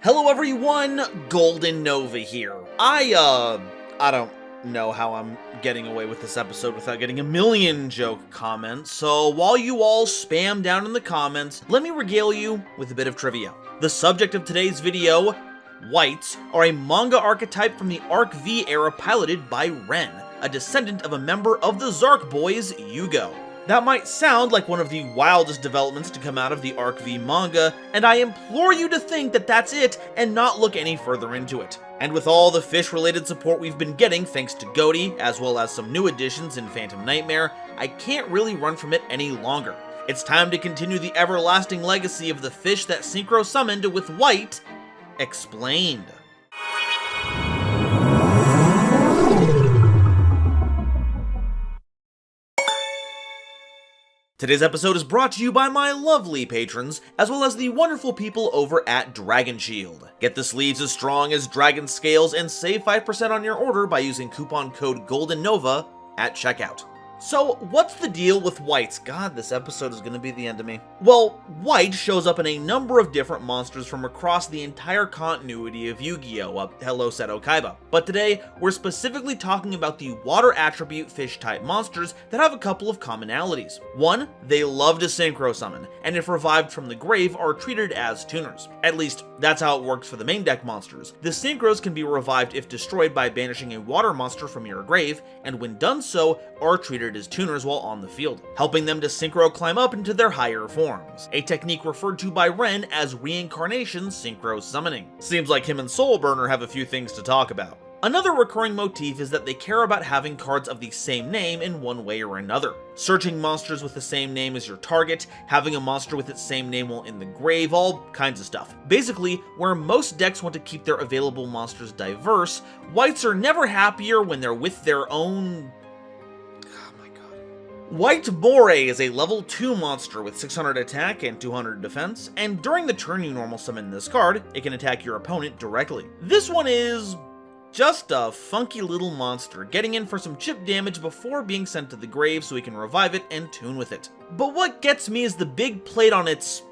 Hello everyone, GoldenNova here. I don't know how I'm getting away with this episode without getting a million joke comments, so while you all spam down in the comments, let me regale you with a bit of trivia. The subject of today's video, whites, are a manga archetype from the Arc V era piloted by Ren, a descendant of a member of the Zark Boys, Yugioh. That might sound like one of the wildest developments to come out of the Arc V manga, and I implore you to think that that's it and not look any further into it. And with all the fish-related support we've been getting thanks to Goaty, as well as some new additions in Phantom Nightmare, I can't really run from it any longer. It's time to continue the everlasting legacy of the fish that Synchro summoned with White explained. Today's episode is brought to you by my lovely patrons, as well as the wonderful people over at Dragon Shield. Get the sleeves as strong as dragon scales and save 5% on your order by using coupon code GoldenNova at checkout. So, what's the deal with whites? God, this episode is going to be the end of me. Well, white shows up in a number of different monsters from across the entire continuity of Yu-Gi-Oh! Hello Seto Kaiba. But today, we're specifically talking about the water attribute fish-type monsters that have a couple of commonalities. One, they love to synchro summon, and if revived from the grave, are treated as tuners. At least, that's how it works for the main deck monsters. The synchros can be revived if destroyed by banishing a water monster from your grave, and when done so, are treated as tuners while on the field, helping them to synchro climb up into their higher forms, a technique referred to by Ren as reincarnation synchro summoning. Seems like him and Soulburner have a few things to talk about. Another recurring motif is that they care about having cards of the same name in one way or another. Searching monsters with the same name as your target, having a monster with its same name while in the grave, all kinds of stuff. Basically, where most decks want to keep their available monsters diverse, whites are never happier when they're with their own... White Moray is a level 2 monster with 600 attack and 200 defense, and during the turn you normal summon this card, it can attack your opponent directly. This one is just a funky little monster, getting in for some chip damage before being sent to the grave so we can revive it and tune with it. But what gets me is the big plate on its...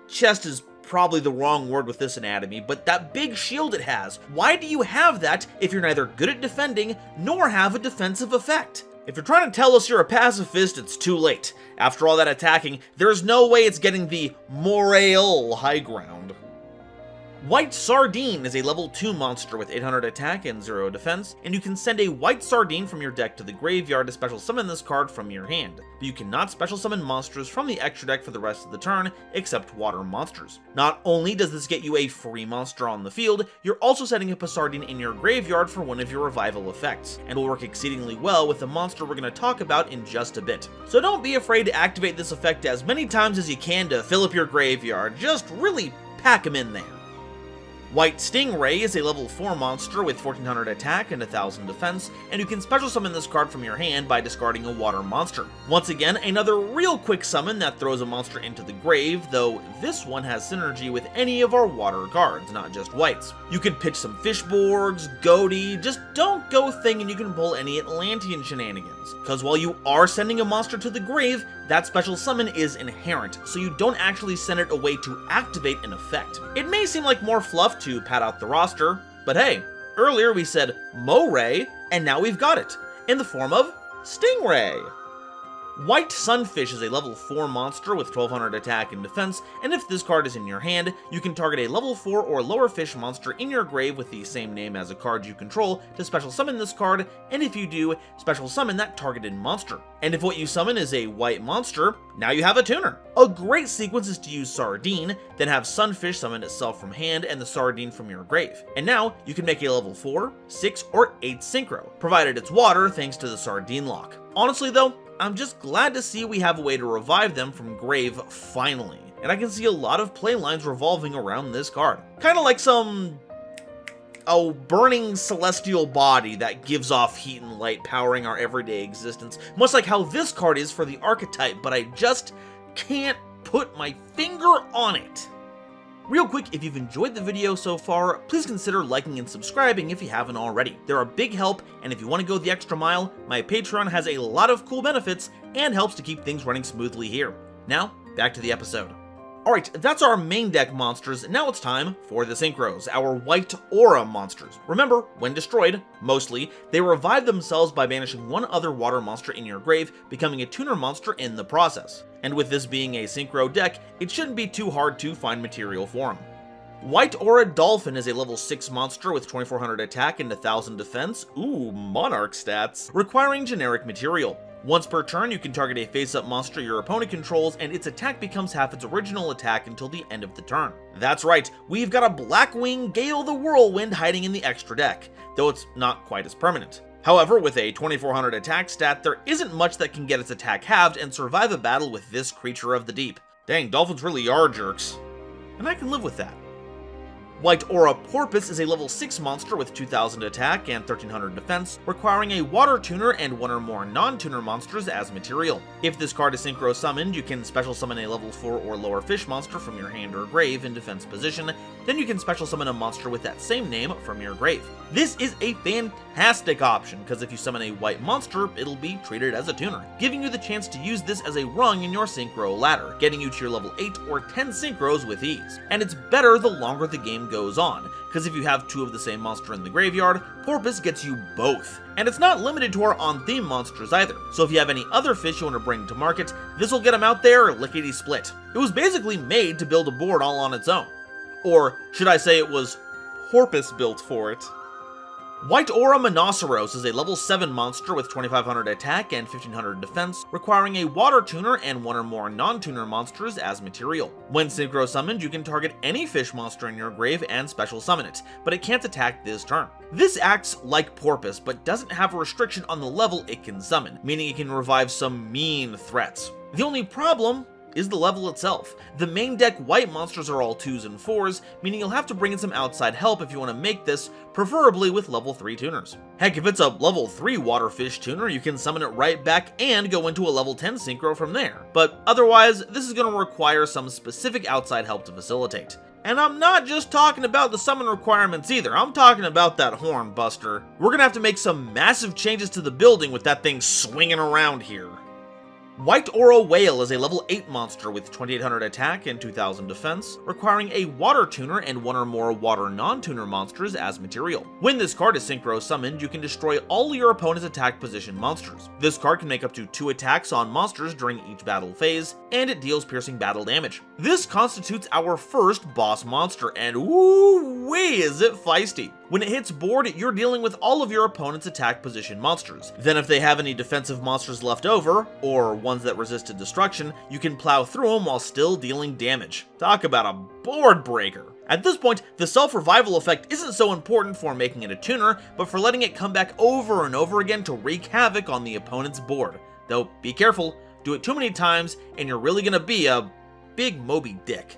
chest is probably the wrong word with this anatomy, but that big shield it has. Why do you have that if you're neither good at defending nor have a defensive effect? If you're trying to tell us you're a pacifist, it's too late. After all that attacking, there's no way it's getting the moral high ground. White Sardine is a level 2 monster with 800 attack and 0 defense, and you can send a White Sardine from your deck to the graveyard to special summon this card from your hand, but you cannot special summon monsters from the extra deck for the rest of the turn, except water monsters. Not only does this get you a free monster on the field, you're also setting up a Sardine in your graveyard for one of your revival effects, and will work exceedingly well with the monster we're going to talk about in just a bit. So don't be afraid to activate this effect as many times as you can to fill up your graveyard, just really pack them in there. White Stingray is a level 4 monster with 1400 attack and 1000 defense, and you can special summon this card from your hand by discarding a water monster. Once again, another real quick summon that throws a monster into the grave, though this one has synergy with any of our water cards, not just whites. You can pitch some Fishborgs, Goaty, just don't go thing and you can pull any Atlantean shenanigans. Because while you are sending a monster to the grave, that special summon is inherent, so you don't actually send it away to activate an effect. It may seem like more fluff to pad out the roster, but hey, earlier we said Moray, and now we've got it, in the form of Stingray. White Sunfish is a level 4 monster with 1200 attack and defense, and if this card is in your hand, you can target a level 4 or lower fish monster in your grave with the same name as a card you control to special summon this card, and if you do, special summon that targeted monster. And if what you summon is a white monster, now you have a tuner. A great sequence is to use Sardine, then have Sunfish summon itself from hand and the Sardine from your grave. And now you can make a level 4, 6, or 8 synchro, provided it's water thanks to the Sardine lock. Honestly though, I'm just glad to see we have a way to revive them from grave finally, and I can see a lot of play lines revolving around this card. Kinda like some... burning celestial body that gives off heat and light powering our everyday existence, much like how this card is for the archetype, but I just can't put my finger on it. Real quick, if you've enjoyed the video so far, please consider liking and subscribing if you haven't already. They're a big help, and if you want to go the extra mile, my Patreon has a lot of cool benefits and helps to keep things running smoothly here. Now, back to the episode. Alright, that's our main deck monsters. Now it's time for the Synchros, our white aura monsters. Remember, when destroyed, mostly, they revive themselves by banishing one other water monster in your grave, becoming a tuner monster in the process. And with this being a Synchro deck, it shouldn't be too hard to find material for them. White Aura Dolphin is a level 6 monster with 2400 attack and 1000 defense, ooh, Monarch stats, requiring generic material. Once per turn, you can target a face-up monster your opponent controls, and its attack becomes half its original attack until the end of the turn. That's right, we've got a Blackwing Gale the Whirlwind hiding in the extra deck, though it's not quite as permanent. However, with a 2400 attack stat, there isn't much that can get its attack halved and survive a battle with this creature of the deep. Dang, dolphins really are jerks. And I can live with that. White Aura Porpoise is a level 6 monster with 2000 attack and 1300 defense, requiring a water tuner and one or more non-tuner monsters as material. If this card is synchro summoned, you can special summon a level 4 or lower fish monster from your hand or grave in defense position, then you can special summon a monster with that same name from your grave. This is a fantastic option, because if you summon a white monster, it'll be treated as a tuner, giving you the chance to use this as a rung in your synchro ladder, getting you to your level 8 or 10 synchros with ease. And it's better the longer the game goes on, because if you have 2 of the same monster in the graveyard, Porpoise gets you both. And it's not limited to our on-theme monsters either, so if you have any other fish you want to bring to market, this will get them out there lickety-split. It was basically made to build a board all on its own. Or should I say it was Porpoise built for it. White Aura Monoceros is a level 7 monster with 2500 attack and 1500 defense, requiring a water tuner and one or more non-tuner monsters as material. When synchro summoned, you can target any fish monster in your grave and special summon it, but it can't attack this turn. This acts like Porpoise, but doesn't have a restriction on the level it can summon, meaning it can revive some mean threats. The only problem is the level itself. The main deck white monsters are all 2s and 4s, meaning you'll have to bring in some outside help if you want to make this, preferably with level 3 tuners. Heck, if it's a level 3 waterfish tuner, you can summon it right back and go into a level 10 synchro from there. But otherwise, this is going to require some specific outside help to facilitate. And I'm not just talking about the summon requirements either, I'm talking about that horn buster. We're gonna have to make some massive changes to the building with that thing swinging around here. White Aura Whale is a level 8 monster with 2800 attack and 2000 defense, requiring a water tuner and one or more water non-tuner monsters as material. When this card is synchro summoned, you can destroy all your opponent's attack position monsters. This card can make up to 2 attacks on monsters during each battle phase, and it deals piercing battle damage. This constitutes our first boss monster, and ooh-wee is it feisty. When it hits board, you're dealing with all of your opponent's attack position monsters. Then if they have any defensive monsters left over, or ones that resisted destruction, you can plow through them while still dealing damage. Talk about a board breaker. At this point, the self-revival effect isn't so important for making it a tuner, but for letting it come back over and over again to wreak havoc on the opponent's board. Though, be careful, do it too many times, and you're really gonna be a big Moby Dick.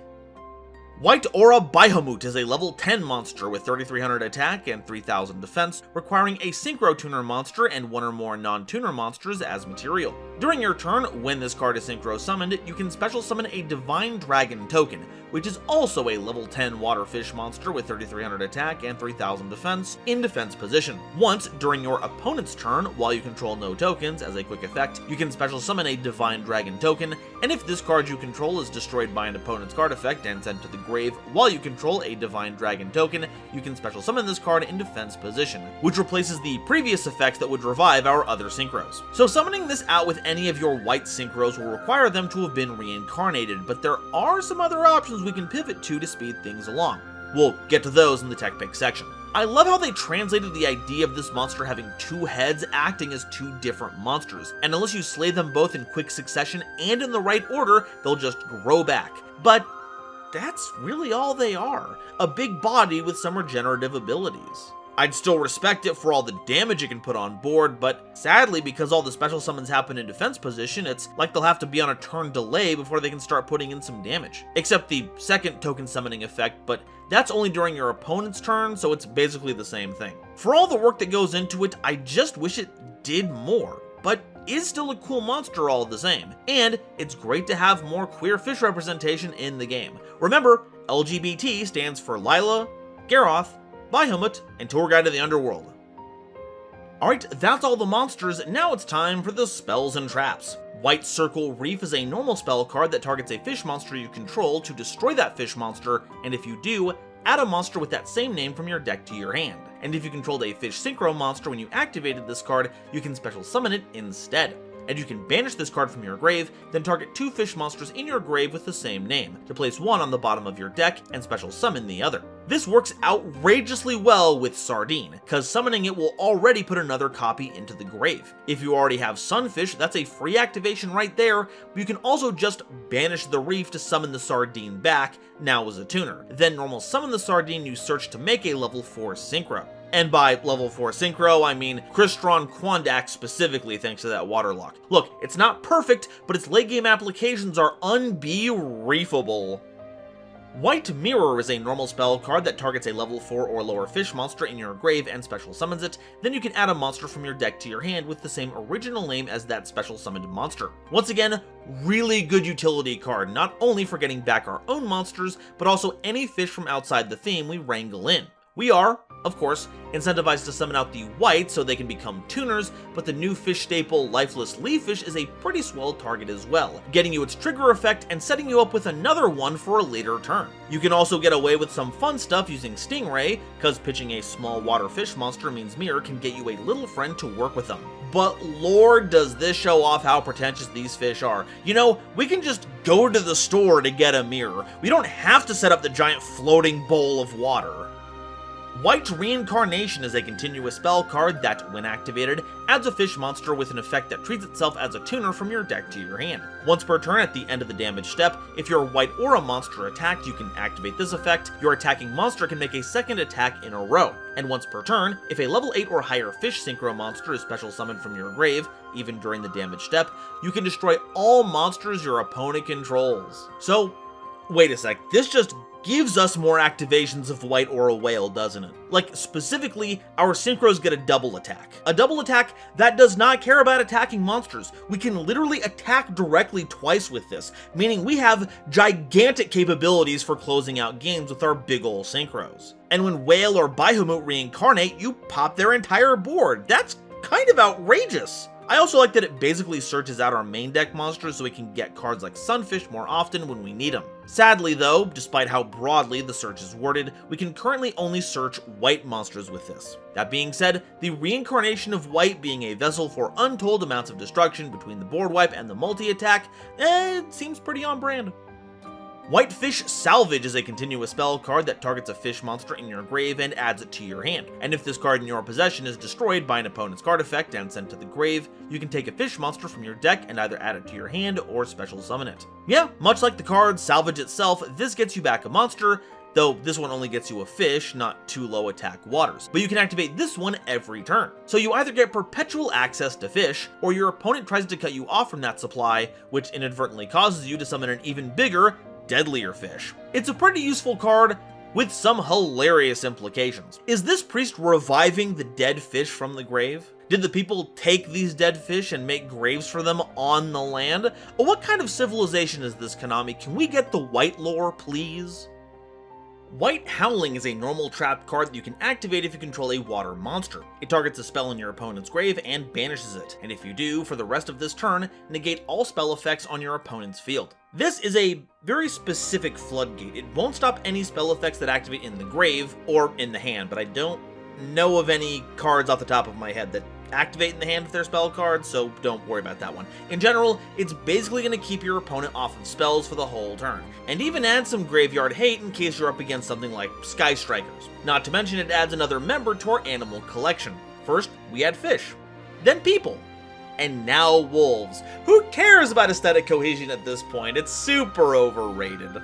White Aura Bahamut is a level 10 monster with 3300 attack and 3000 defense, requiring a synchro tuner monster and one or more non-tuner monsters as material. During your turn, when this card is synchro summoned, you can special summon a Divine Dragon token, which is also a level 10 waterfish monster with 3300 attack and 3000 defense in defense position. Once during your opponent's turn, while you control no tokens, as a quick effect, you can special summon a Divine Dragon token, and if this card you control is destroyed by an opponent's card effect and sent to the grave while you control a Divine Dragon token, you can special summon this card in defense position, which replaces the previous effect that would revive our other synchros. So summoning this out with any of your white synchros will require them to have been reincarnated, but there are some other options we can pivot to speed things along. We'll get to those in the tech pick section. I love how they translated the idea of this monster having 2 heads acting as 2 different monsters, and unless you slay them both in quick succession and in the right order, they'll just grow back. But that's really all they are, a big body with some regenerative abilities. I'd still respect it for all the damage it can put on board, but sadly, because all the special summons happen in defense position, it's like they'll have to be on a turn delay before they can start putting in some damage. Except the second token summoning effect, but that's only during your opponent's turn, so it's basically the same thing. For all the work that goes into it, I just wish it did more, but is still a cool monster all the same. And it's great to have more queer fish representation in the game. Remember, LGBT stands for Lila, Garoth, Bahamut, and Tour Guide to the Underworld. Alright, that's all the monsters, now it's time for the spells and traps. White Circle Reef is a normal spell card that targets a fish monster you control to destroy that fish monster, and if you do, add a monster with that same name from your deck to your hand. And if you controlled a fish synchro monster when you activated this card, you can special summon it instead. And you can banish this card from your grave, then target 2 fish monsters in your grave with the same name, to place one on the bottom of your deck and special summon the other. This works outrageously well with Sardine, cause summoning it will already put another copy into the grave. If you already have Sunfish, that's a free activation right there, but you can also just banish the Reef to summon the Sardine back, now as a tuner. Then normal summon the Sardine you search to make a level 4 Synchro. And by level 4 Synchro, I mean Crystron Quandax specifically thanks to that waterlock. Look, it's not perfect, but its late game applications are unbe-reefable. White Mirror is a normal spell card that targets a level 4 or lower fish monster in your grave and special summons it, then you can add a monster from your deck to your hand with the same original name as that special summoned monster. Once again, really good utility card, not only for getting back our own monsters, but also any fish from outside the theme we wrangle in. We are, of course, incentivized to summon out the white so they can become tuners, but the new fish staple Lifeless Leaffish is a pretty swell target as well, getting you its trigger effect and setting you up with another one for a later turn. You can also get away with some fun stuff using Stingray, cause pitching a small water fish monster means Mirror can get you a little friend to work with them. But lord does this show off how pretentious these fish are. You know, we can just go to the store to get a mirror. We don't have to set up the giant floating bowl of water. White Reincarnation is a continuous spell card that, when activated, adds a fish monster with an effect that treats itself as a tuner from your deck to your hand. Once per turn at the end of the damage step, if your white or a monster attacked, you can activate this effect. Your attacking monster can make a second attack in a row. And once per turn, if a level 8 or higher fish synchro monster is special summoned from your grave, even during the damage step, you can destroy all monsters your opponent controls. So, wait a sec, this just gives us more activations of White or a Whale, doesn't it? Like, specifically, our Synchros get a double attack. A double attack that does not care about attacking monsters. We can literally attack directly twice with this, meaning we have gigantic capabilities for closing out games with our big ol' Synchros. And when Whale or Bahamut reincarnate, you pop their entire board. That's kind of outrageous. I also like that it basically searches out our main deck monsters so we can get cards like Sunfish more often when we need them. Sadly though, despite how broadly the search is worded, we can currently only search white monsters with this. That being said, the reincarnation of white being a vessel for untold amounts of destruction between the board wipe and the multi-attack, it seems pretty on brand. Whitefish Salvage is a continuous spell card that targets a fish monster in your grave and adds it to your hand. And if this card in your possession is destroyed by an opponent's card effect and sent to the grave, you can take a fish monster from your deck and either add it to your hand or special summon it. Yeah, much like the card Salvage itself, this gets you back a monster, though this one only gets you a fish, not 2 low attack waters. But you can activate this one every turn. So you either get perpetual access to fish, or your opponent tries to cut you off from that supply, which inadvertently causes you to summon an even bigger, deadlier fish. It's a pretty useful card with some hilarious implications. Is this priest reviving the dead fish from the grave? Did the people take these dead fish and make graves for them on the land? What kind of civilization is this, Konami? Can we get the white lore, please? White Howling is a normal trapped card that you can activate if you control a water monster. It targets a spell in your opponent's grave and banishes it, and if you do, for the rest of this turn, negate all spell effects on your opponent's field. This is a very specific floodgate. It won't stop any spell effects that activate in the grave or in the hand, but I don't know of any cards off the top of my head that activate in the hand with their spell cards, so don't worry about that one. In general, it's basically going to keep your opponent off of spells for the whole turn, and even add some graveyard hate in case you're up against something like Sky Strikers. Not to mention it adds another member to our animal collection. First, we add fish, then people, and now wolves. Who cares about aesthetic cohesion at this point? It's super overrated.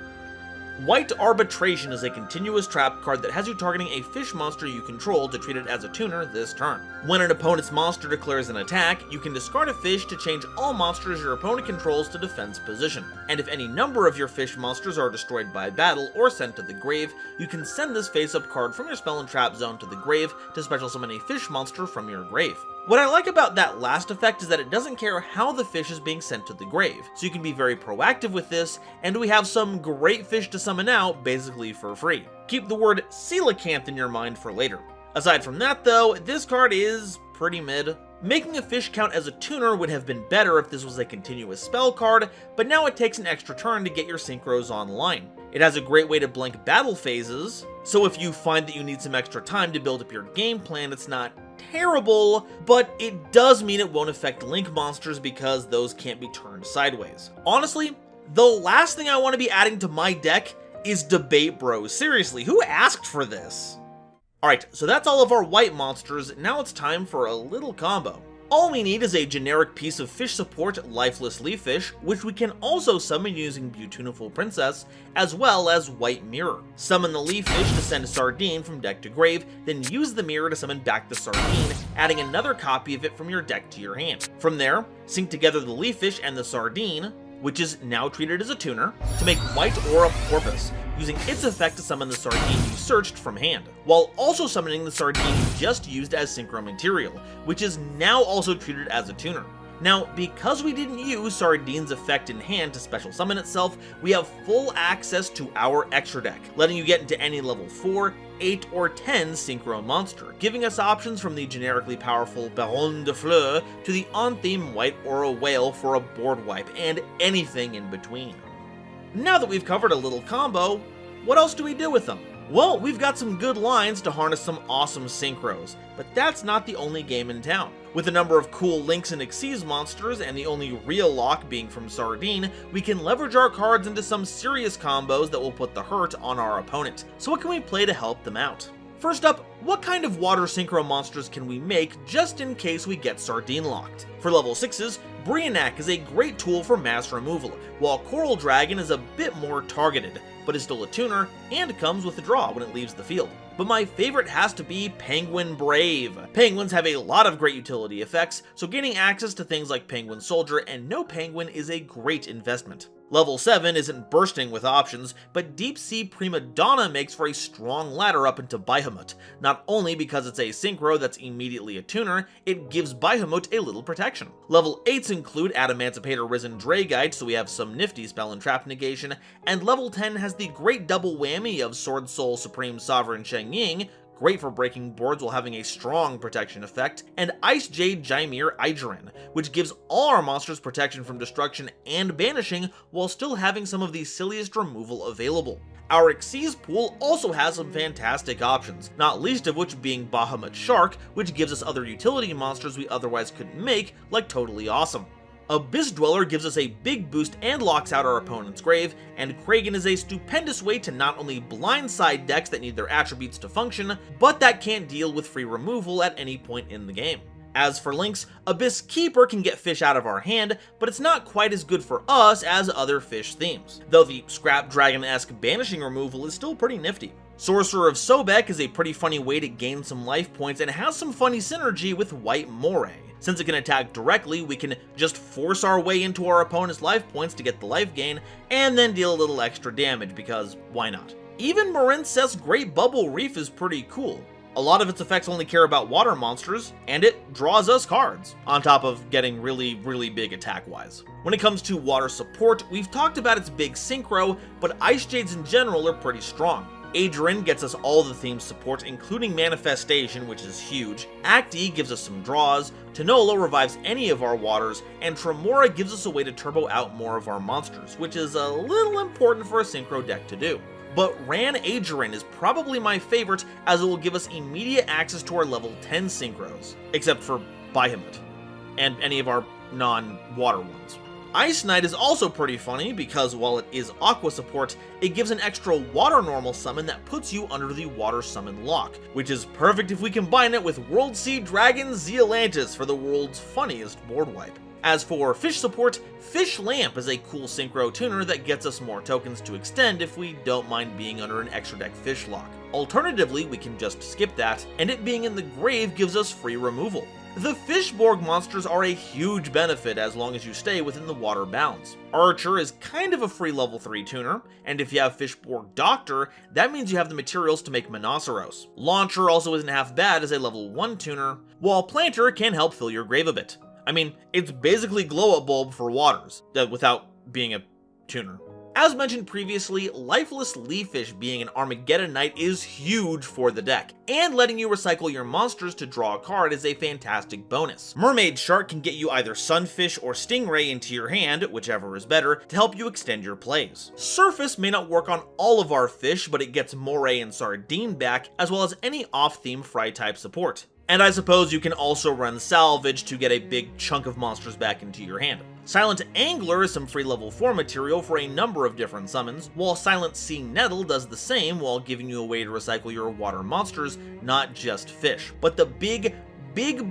White Arbitration is a continuous trap card that has you targeting a fish monster you control to treat it as a tuner this turn. When an opponent's monster declares an attack, you can discard a fish to change all monsters your opponent controls to defense position. And if any number of your fish monsters are destroyed by battle or sent to the grave, you can send this face-up card from your spell and trap zone to the grave to special summon a fish monster from your grave. What I like about that last effect is that it doesn't care how the fish is being sent to the grave, so you can be very proactive with this, and we have some great fish to summon out basically for free. Keep the word coelacanth in your mind for later. Aside from that though, this card is pretty mid. Making a fish count as a tuner would have been better if this was a continuous spell card, but now it takes an extra turn to get your synchros online. It has a great way to blank battle phases, so if you find that you need some extra time to build up your game plan, it's not terrible, but it does mean it won't affect link monsters because those can't be turned sideways. Honestly, the last thing I want to be adding to my deck is Debate Bros. Seriously, who asked for this? Alright, so that's all of our white monsters. Now it's time for a little combo. All we need is a generic piece of fish support, Lifeless Leaf Fish, which we can also summon using Beautiful Princess, as well as White Mirror. Summon the Leaf Fish to send a Sardine from deck to grave, then use the Mirror to summon back the Sardine, adding another copy of it from your deck to your hand. From there, sync together the Leaf Fish and the Sardine, which is now treated as a tuner, to make White Aura Porpoise, using its effect to summon the Sardine you searched from hand, while also summoning the Sardine you just used as Synchro material, which is now also treated as a tuner. Now, because we didn't use Sardine's effect in hand to special summon itself, we have full access to our extra deck, letting you get into any level 4, 8, or 10 Synchro monster, giving us options from the generically powerful Baron de Fleur to the on-theme White Aura Whale for a board wipe, and anything in between. Now that we've covered a little combo, what else do we do with them? Well, we've got some good lines to harness some awesome synchros, but that's not the only game in town. With a number of cool Lynx and Xyz monsters, and the only real lock being from Sardine, we can leverage our cards into some serious combos that will put the hurt on our opponent. So what can we play to help them out? First up, what kind of water synchro monsters can we make just in case we get Sardine locked? For level 6s, Brionac is a great tool for mass removal, while Coral Dragon is a bit more targeted, but is still a tuner and comes with a draw when it leaves the field. But my favorite has to be Penguin Brave. Penguins have a lot of great utility effects, so gaining access to things like Penguin Soldier and No Penguin is a great investment. Level 7 isn't bursting with options, but Deep Sea Prima Donna makes for a strong ladder up into Bahamut. Not only because it's a synchro that's immediately a tuner, it gives Bahamut a little protection. Level 8s include Adamancipator Risen Draegite, so we have some nifty spell and trap negation, and level 10 has the great double whammy of Sword Soul Supreme Sovereign Sheng Ying, great for breaking boards while having a strong protection effect, and Ice Jade Jaimir Igerin, which gives all our monsters protection from destruction and banishing while still having some of the silliest removal available. Our Xyz pool also has some fantastic options, not least of which being Bahamut Shark, which gives us other utility monsters we otherwise couldn't make, like Totally Awesome. Abyss Dweller gives us a big boost and locks out our opponent's grave, and Kragan is a stupendous way to not only blindside decks that need their attributes to function, but that can't deal with free removal at any point in the game. As for Lynx, Abyss Keeper can get fish out of our hand, but it's not quite as good for us as other fish themes, though the Scrap Dragon-esque banishing removal is still pretty nifty. Sorcerer of Sobek is a pretty funny way to gain some life points and has some funny synergy with White Moray. Since it can attack directly, we can just force our way into our opponent's life points to get the life gain, and then deal a little extra damage, because why not? Even Marinceth's Great Bubble Reef is pretty cool. A lot of its effects only care about water monsters, and it draws us cards, on top of getting really big attack-wise. When it comes to water support, we've talked about its big synchro, but Ice Jades in general are pretty strong. Adrian gets us all the theme support, including Manifestation, which is huge. Act E gives us some draws, Tanola revives any of our waters, and Tremora gives us a way to turbo out more of our monsters, which is a little important for a synchro deck to do. But Ran Adrian is probably my favorite, as it will give us immediate access to our level 10 synchros, except for Bahamut, and any of our non-water ones. Ice Knight is also pretty funny because while it is aqua support, it gives an extra water normal summon that puts you under the water summon lock, which is perfect if we combine it with World Sea Dragon Zealantis for the world's funniest board wipe. As for fish support, Fish Lamp is a cool synchro tuner that gets us more tokens to extend if we don't mind being under an extra deck fish lock. Alternatively, we can just skip that, and it being in the grave gives us free removal. The Fishborg monsters are a huge benefit as long as you stay within the water bounds. Archer is kind of a free level 3 tuner, and if you have Fishborg Doctor, that means you have the materials to make Monoceros. Launcher also isn't half bad as a level 1 tuner, while Planter can help fill your grave a bit. I mean, it's basically Glow-Up Bulb for waters, without being a tuner. As mentioned previously, Lifeless Leaffish being an Armageddon Knight is huge for the deck, and letting you recycle your monsters to draw a card is a fantastic bonus. Mermaid Shark can get you either Sunfish or Stingray into your hand, whichever is better, to help you extend your plays. Surface may not work on all of our fish, but it gets Moray and Sardine back, as well as any off-theme fry type support. And I suppose you can also run Salvage to get a big chunk of monsters back into your hand. Silent Angler is some free level 4 material for a number of different summons, while Silent Sea Nettle does the same while giving you a way to recycle your water monsters, not just fish. But the big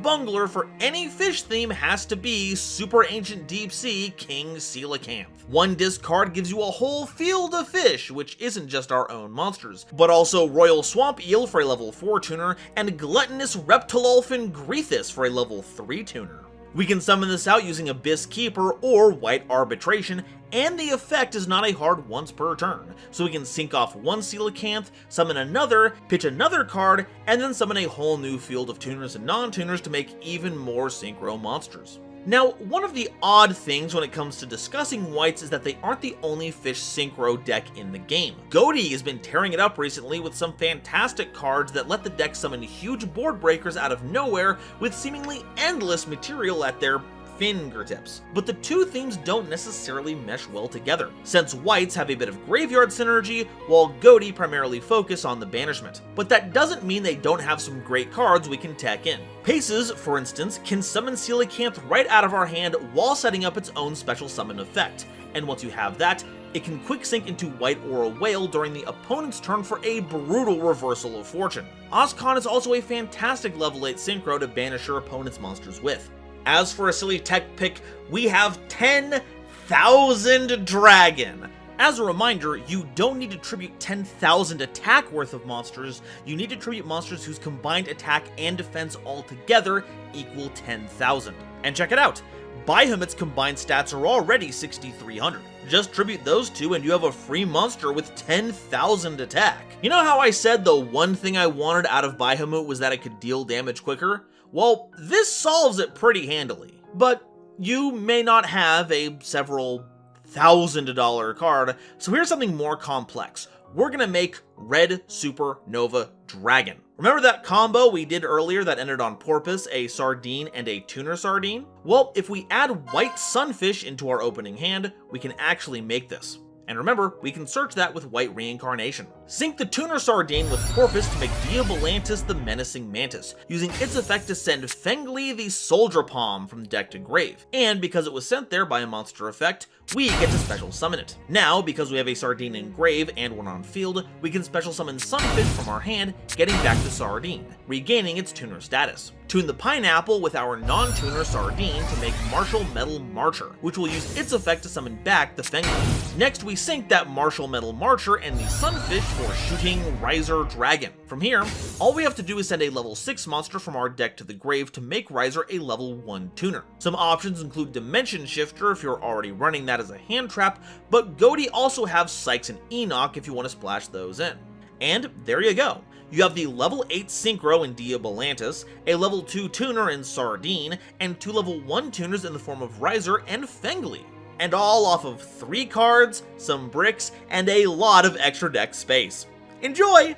bungler for any fish theme has to be Super Ancient Deep Sea King Coelacanth. One discard gives you a whole field of fish, which isn't just our own monsters, but also Royal Swamp Eel for a level 4 tuner, and Gluttonous Reptilolphin Grethus for a level 3 tuner. We can summon this out using Abyss Keeper or White Arbitration, and the effect is not a hard once per turn, so we can sink off one Coelacanth, summon another, pitch another card, and then summon a whole new field of tuners and non-tuners to make even more Synchro monsters. Now, one of the odd things when it comes to discussing whites is that they aren't the only fish Synchro deck in the game. Goaty has been tearing it up recently with some fantastic cards that let the deck summon huge board breakers out of nowhere with seemingly endless material at their fingertips. But the two themes don't necessarily mesh well together, since whites have a bit of graveyard synergy, while Goaty primarily focus on the banishment. But that doesn't mean they don't have some great cards we can tech in. Paces, for instance, can summon Coelacanth right out of our hand while setting up its own special summon effect, and once you have that, it can quick sync into White Aura Whale during the opponent's turn for a brutal reversal of fortune. Ozcon is also a fantastic level 8 Synchro to banish your opponent's monsters with. As for a silly tech pick, we have 10,000 Dragon. As a reminder, you don't need to tribute 10,000 attack worth of monsters, you need to tribute monsters whose combined attack and defense altogether equal 10,000. And check it out, Bahamut's combined stats are already 6,300. Just tribute those two and you have a free monster with 10,000 attack. You know how I said the one thing I wanted out of Bahamut was that it could deal damage quicker? Well, this solves it pretty handily. But you may not have a several $1,000 card, so here's something more complex. We're gonna make Red Supernova Dragon. Remember that combo we did earlier that ended on Porpoise, a Sardine, and a Tuner Sardine? Well, if we add White Sunfish into our opening hand, we can actually make this. And remember, we can search that with White Reincarnation. Sync the Tuner Sardine with Porpoise to make Diabolantis the Menacing Mantis, using its effect to send Fengli the Soldier Palm from deck to grave. And because it was sent there by a monster effect, we get to special summon it. Now, because we have a Sardine in grave and one on field, we can special summon Sunfish from our hand, getting back to Sardine, regaining its tuner status. Tune the Pineapple with our non-tuner Sardine to make Martial Metal Marcher, which will use its effect to summon back the Fengli. Next, we sync that Martial Metal Marcher and the Sunfish for Shooting Riser Dragon. From here, all we have to do is send a level 6 monster from our deck to the grave to make Riser a level 1 tuner. Some options include Dimension Shifter if you're already running that as a hand trap, but Goaty also have Sykes and Enoch if you want to splash those in. And there you go. You have the level 8 Synchro in Diabolantis, a level 2 tuner in Sardine, and 2 level 1 tuners in the form of Riser and Fengli. And all off of 3 cards, some bricks, and a lot of extra deck space. Enjoy!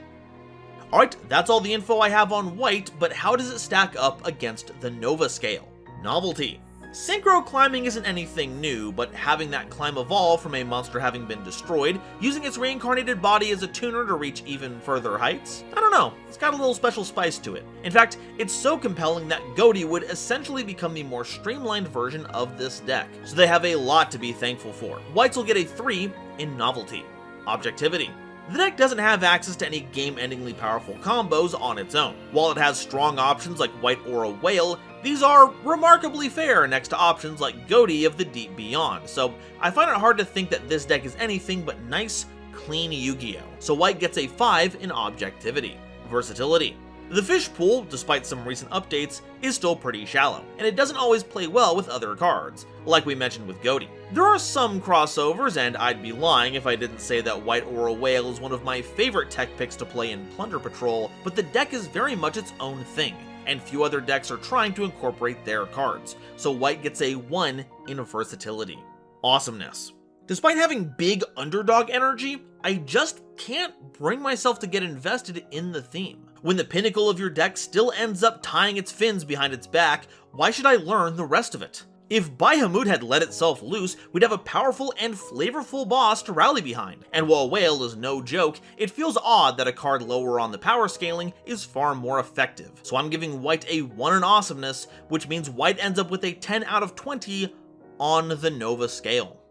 Alright, that's all the info I have on white, but how does it stack up against the Nova scale? Novelty. Synchro climbing isn't anything new, but having that climb evolve from a monster having been destroyed, using its reincarnated body as a tuner to reach even further heights? I don't know, it's got a little special spice to it. In fact, it's so compelling that Goaty would essentially become the more streamlined version of this deck, so they have a lot to be thankful for. Whites will get a 3 in Novelty. Objectivity. The deck doesn't have access to any game-endingly powerful combos on its own. While it has strong options like White Aura Whale, these are remarkably fair next to options like Goaty of the Deep Beyond, so I find it hard to think that this deck is anything but nice, clean Yu-Gi-Oh! So white gets a 5 in Objectivity. Versatility. The fish pool, despite some recent updates, is still pretty shallow, and it doesn't always play well with other cards, like we mentioned with Goaty. There are some crossovers, and I'd be lying if I didn't say that White Aura Whale is one of my favorite tech picks to play in Plunder Patrol, but the deck is very much its own thing, and few other decks are trying to incorporate their cards, so white gets a 1 in Versatility. Awesomeness. Despite having big underdog energy, I just can't bring myself to get invested in the theme. When the pinnacle of your deck still ends up tying its fins behind its back, why should I learn the rest of it? If Bahamut had let itself loose, we'd have a powerful and flavorful boss to rally behind. And while Whale is no joke, it feels odd that a card lower on the power scaling is far more effective. So I'm giving White a 1 in awesomeness, which means White ends up with a 10 out of 20 on the Nova scale.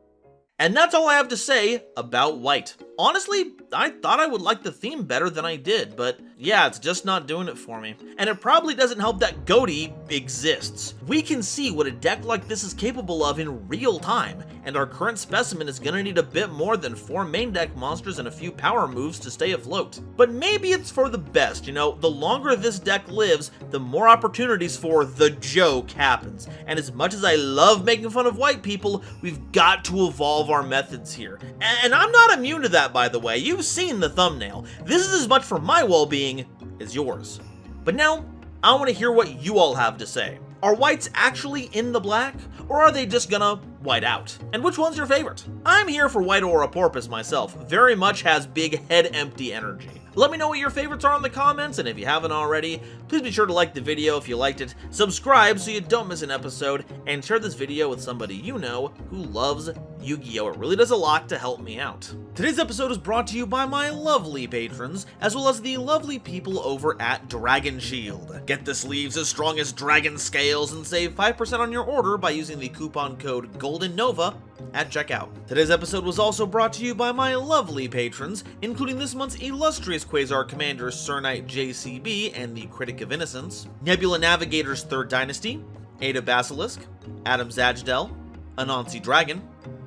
And that's all I have to say about White. Honestly, I thought I would like the theme better than I did, but yeah, it's just not doing it for me. And it probably doesn't help that GOTY exists. We can see what a deck like this is capable of in real time, and our current specimen is gonna need a bit more than 4 main deck monsters and a few power moves to stay afloat. But maybe it's for the best, you know, the longer this deck lives, the more opportunities for the joke happens. And as much as I love making fun of white people, we've got to evolve our methods here. And I'm not immune to that, by the way. You've seen the thumbnail. This is as much for my well-being as yours. But now, I want to hear what you all have to say. Are whites actually in the black, or are they just gonna white out? And which one's your favorite? I'm here for White Aura Porpoise myself. Very much has big head empty energy. Let me know what your favorites are in the comments, and if you haven't already, please be sure to like the video if you liked it, subscribe so you don't miss an episode, and share this video with somebody you know who loves Yu-Gi-Oh! It really does a lot to help me out. Today's episode is brought to you by my lovely patrons, as well as the lovely people over at Dragon Shield. Get the sleeves as strong as dragon scales and save 5% on your order by using the coupon code GoldenNova at checkout. Today's episode was also brought to you by my lovely patrons, including this month's illustrious Quasar Commander Sir Knight JCB and the Critic of Innocence, Nebula Navigator's 3rd Dynasty, Ada Basilisk, Adam Zajdel, Anansi Dragon,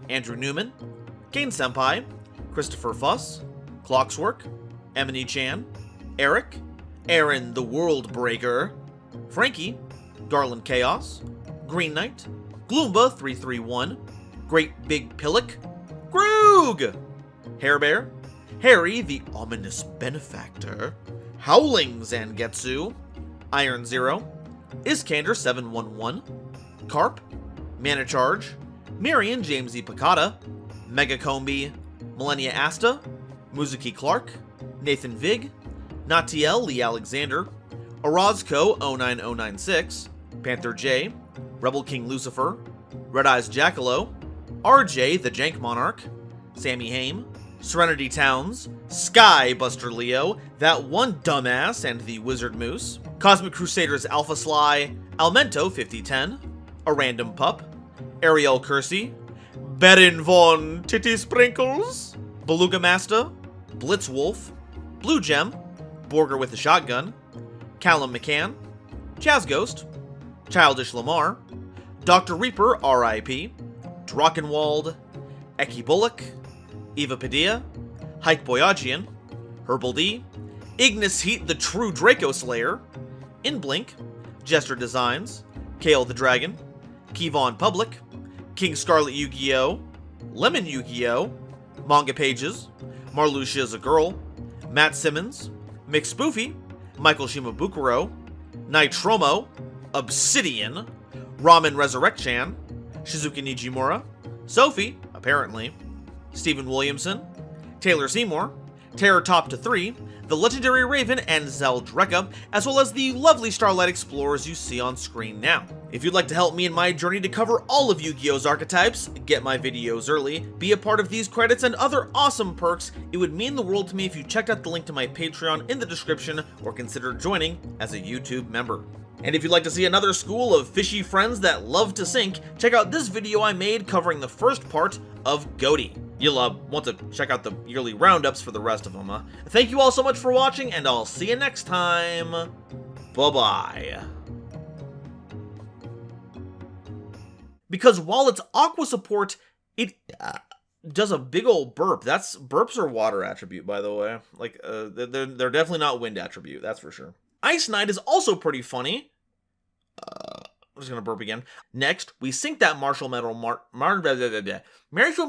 Andrew Newman, Kane Senpai, Christopher Fuss, Clockswork, Emony Chan, Eric, Aaron the World Breaker, Frankie, Garland Chaos, Green Knight, Gloomba 331, Great Big Pillock, Groog, Hairbear, Harry the Ominous Benefactor, Howling Zangetsu, Iron Zero, Iskander 711, Carp, Mana Charge, Marion Jamesy Picata, Mega Combi, Millennia Asta, Muzuki Clark, Nathan Vig, Natiel Lee Alexander, Orozco 09096, Panther J, Rebel King Lucifer, Red Eyes Jackalow, RJ the Jank Monarch, Sammy Haim, Serenity Towns, Sky Buster Leo, That One Dumbass and the Wizard Moose, Cosmic Crusaders Alpha Sly, Almento 5010, A Random Pup, Ariel Kersey, Baron Von Titty Sprinkles, Beluga Master, Blitzwolf, Blue Gem, Borger with a Shotgun, Callum McCann, Chaz Ghost, Childish Lamar, Dr. Reaper RIP, Drachenwald, Eki Bullock, Eva Padilla, Hike Boyagian, Herbal D, Ignis Heat the True Draco Slayer, Inblink, Jester Designs, Kale the Dragon, Kevon Public, King Scarlet Yu-Gi-Oh!, Lemon Yu-Gi-Oh!, Manga Pages, Marluxia is a Girl, Matt Simmons, Mick Spoofy, Michael Shimabukuro, Nitromo, Obsidian, Ramen Resurrect-chan, Shizuka Nijimura, Sophie, apparently, Stephen Williamson, Taylor Seymour, Terror Top to 3, the Legendary Raven, and Zeldreka, as well as the lovely Starlight Explorers you see on screen now. If you'd like to help me in my journey to cover all of Yu-Gi-Oh's archetypes, get my videos early, be a part of these credits and other awesome perks, it would mean the world to me if you checked out the link to my Patreon in the description or consider joining as a YouTube member. And if you'd like to see another school of fishy friends that love to sink, check out this video I made covering the first part of GOTY. You'll want to check out the yearly roundups for the rest of them. Thank you all so much for watching, and I'll see you next time. Bye-bye. Because while it's Aqua support, it does a big old burp. Burps are water attribute, by the way. Like, they're definitely not wind attribute, that's for sure. Ice Knight is also pretty funny. I'm just gonna burp again. Next, we sink that Martial Metal Martial